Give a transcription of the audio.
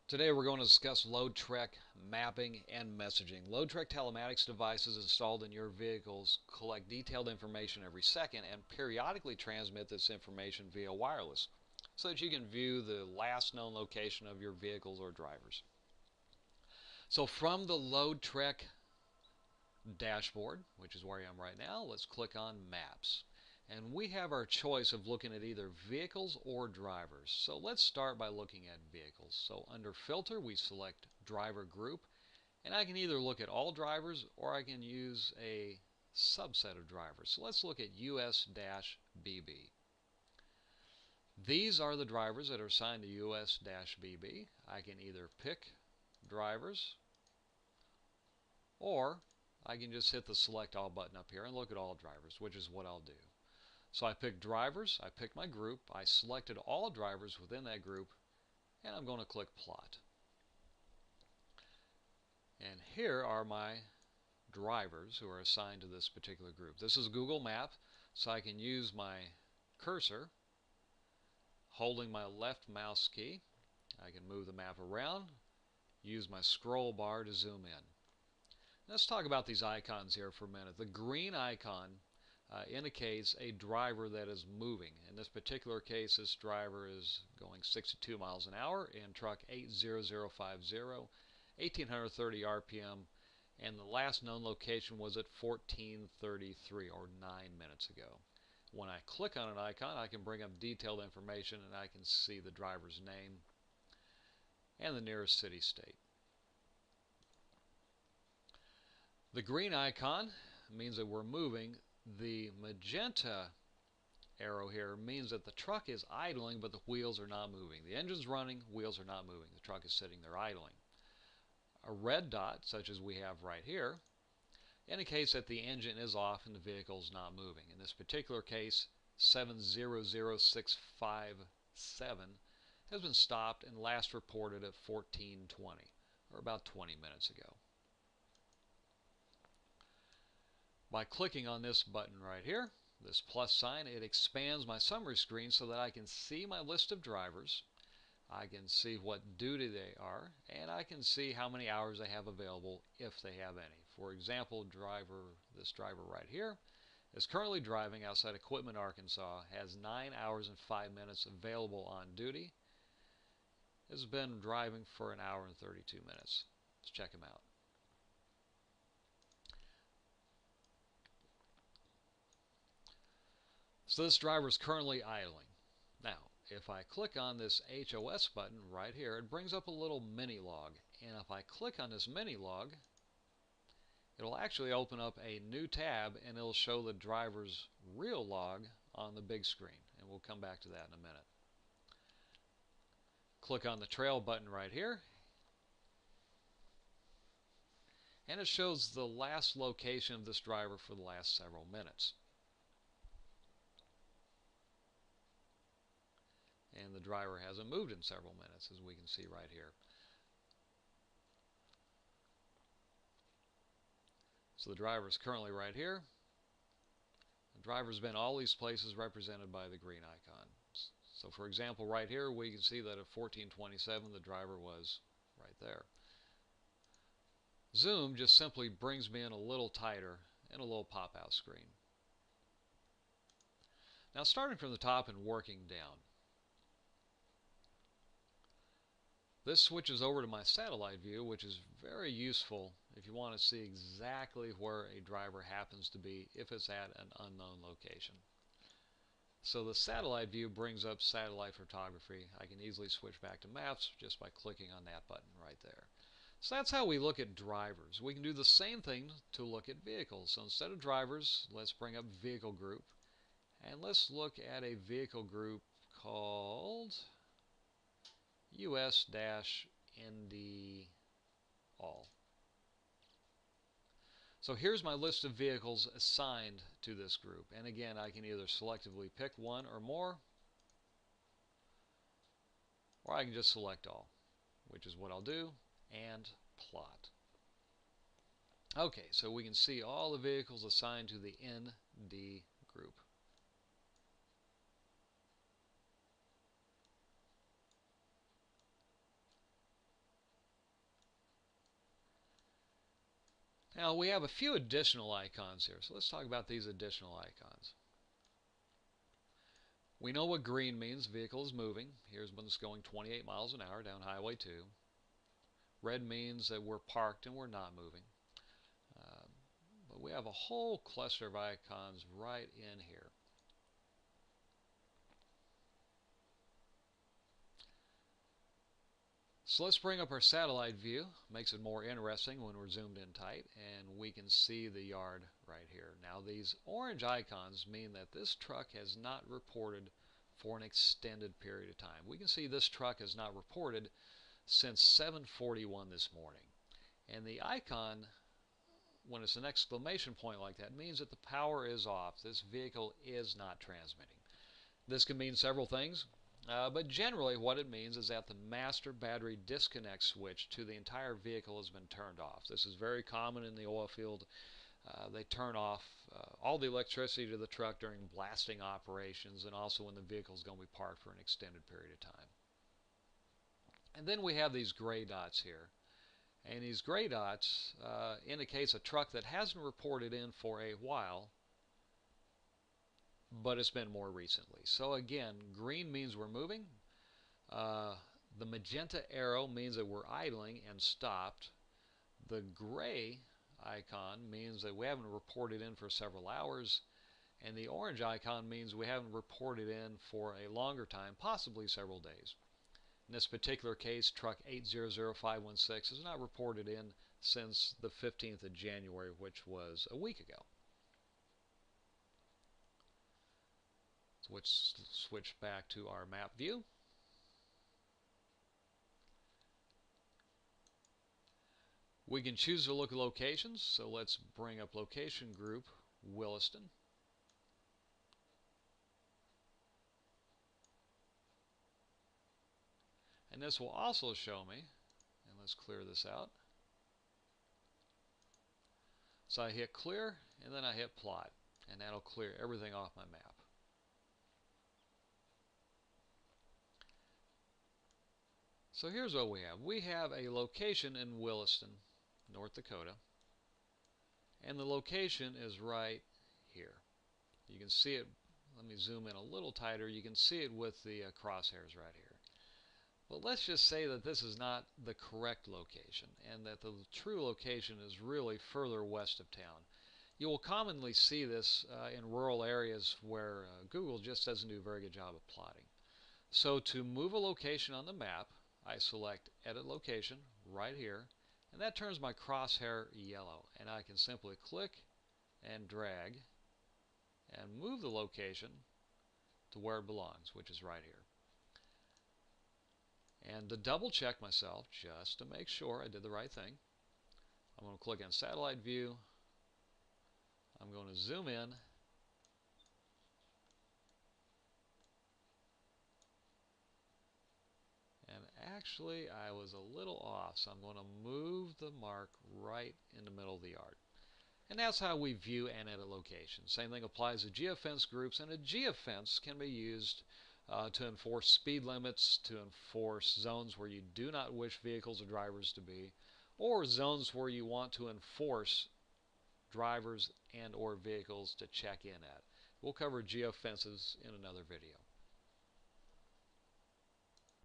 Today we're going to discuss LoadTrek mapping and messaging. LoadTrek telematics devices installed in your vehicles collect detailed information every second and periodically transmit this information via wireless so that you can view the last known location of your vehicles or drivers. So from the LoadTrek dashboard, which is where I am right now, let's click on Maps. And we have our choice of looking at either vehicles or drivers. So let's start by looking at vehicles. So under Filter, we select Driver Group. And I can either look at all drivers or I can use a subset of drivers. So let's look at US-BB. These are the drivers that are assigned to US-BB. I can either pick drivers or I can just hit the Select All button up here and look at all drivers, which is what I'll do. So I picked drivers, I picked my group, I selected all drivers within that group, and I'm going to click Plot. And here are my drivers who are assigned to this particular group. This is Google Map, so I can use my cursor, holding my left mouse key. I can move the map around, use my scroll bar to zoom in. Let's talk about these icons here for a minute. The green icon indicates a driver that is moving. In this particular case, this driver is going 62 miles an hour in truck 80050, 1830 RPM, and the last known location was at 14:33 or 9 minutes ago. When I click on an icon, I can bring up detailed information and I can see the driver's name and the nearest city-state. The green icon means that we're moving. The magenta arrow here means that the truck is idling but the wheels are not moving. The engine's running, wheels are not moving. The truck is sitting there idling. A red dot, such as we have right here, indicates that the engine is off and the vehicle is not moving. In this particular case, 700657 has been stopped and last reported at 14:20, or about 20 minutes ago. By clicking on this button right here, this plus sign, it expands my summary screen so that I can see my list of drivers, I can see what duty they are, and I can see how many hours they have available if they have any. For example, this driver right here is currently driving outside Equipment, Arkansas, has 9 hours and 5 minutes available on duty, has been driving for an hour and 32 minutes. Let's check him out. So this driver is currently idling. Now, if I click on this HOS button right here, it brings up a little mini log. And if I click on this mini log, it'll actually open up a new tab and it'll show the driver's real log on the big screen. And we'll come back to that in a minute. Click on the trail button right here, and it shows the last location of this driver for the last several minutes. And the driver hasn't moved in several minutes, as we can see right here. So the driver is currently right here. The driver's been all these places represented by the green icon. So for example, right here we can see that at 14:27 the driver was right there. Zoom just simply brings me in a little tighter and a little pop-out screen. Now starting from the top and working down. This switches over to my satellite view, which is very useful if you want to see exactly where a driver happens to be if it's at an unknown location. So the satellite view brings up satellite photography. I can easily switch back to maps just by clicking on that button right there. So that's how we look at drivers. We can do the same thing to look at vehicles. So instead of drivers, let's bring up vehicle group. And let's look at a vehicle group called US-ND all. So here's my list of vehicles assigned to this group. And again, I can either selectively pick one or more, or I can just select all, which is what I'll do, and plot. Okay, so we can see all the vehicles assigned to the ND group. Now we have a few additional icons here, so let's talk about these additional icons. We know what green means, vehicle is moving. Here's when it's going 28 miles an hour down Highway 2. Red means that we're parked and we're not moving. But we have a whole cluster of icons right in here. So let's bring up our satellite view. Makes it more interesting when we're zoomed in tight, and we can see the yard right here. Now these orange icons mean that this truck has not reported for an extended period of time. We can see this truck has not reported since 7:41 this morning. And the icon, when it's an exclamation point like that, means that the power is off. This vehicle is not transmitting. This can mean several things. But generally what it means is that the master battery disconnect switch to the entire vehicle has been turned off. This is very common in the oil field. They turn off all the electricity to the truck during blasting operations, and also when the vehicle is going to be parked for an extended period of time. And then we have these gray dots here. And these gray dots indicates a truck that hasn't reported in for a while, but it's been more recently. So again, green means we're moving. The magenta arrow means that we're idling and stopped. The gray icon means that we haven't reported in for several hours. And the orange icon means we haven't reported in for a longer time, possibly several days. In this particular case, truck 800516 has not reported in since the 15th of January, which was a week ago. Let's switch back to our map view. We can choose to look at locations, so let's bring up location group Williston. And this will also show me, and let's clear this out. So I hit clear, and then I hit plot, and that'll clear everything off my map. So here's what we have. We have a location in Williston, North Dakota, and the location is right here. You can see it. Let me zoom in a little tighter. You can see it with the crosshairs right here. But let's just say that this is not the correct location, and that the true location is really further west of town. You will commonly see this in rural areas where Google just doesn't do a very good job of plotting. So to move a location on the map, I select Edit Location right here, and that turns my crosshair yellow, and I can simply click and drag and move the location to where it belongs, which is right here. And to double check myself, just to make sure I did the right thing, I'm going to click on Satellite View. I'm going to zoom in. And actually, I was a little off, so I'm going to move the mark right in the middle of the yard. And that's how we view and edit locations. Same thing applies to geofence groups, and a geofence can be used to enforce speed limits, to enforce zones where you do not wish vehicles or drivers to be, or zones where you want to enforce drivers and or vehicles to check in at. We'll cover geofences in another video.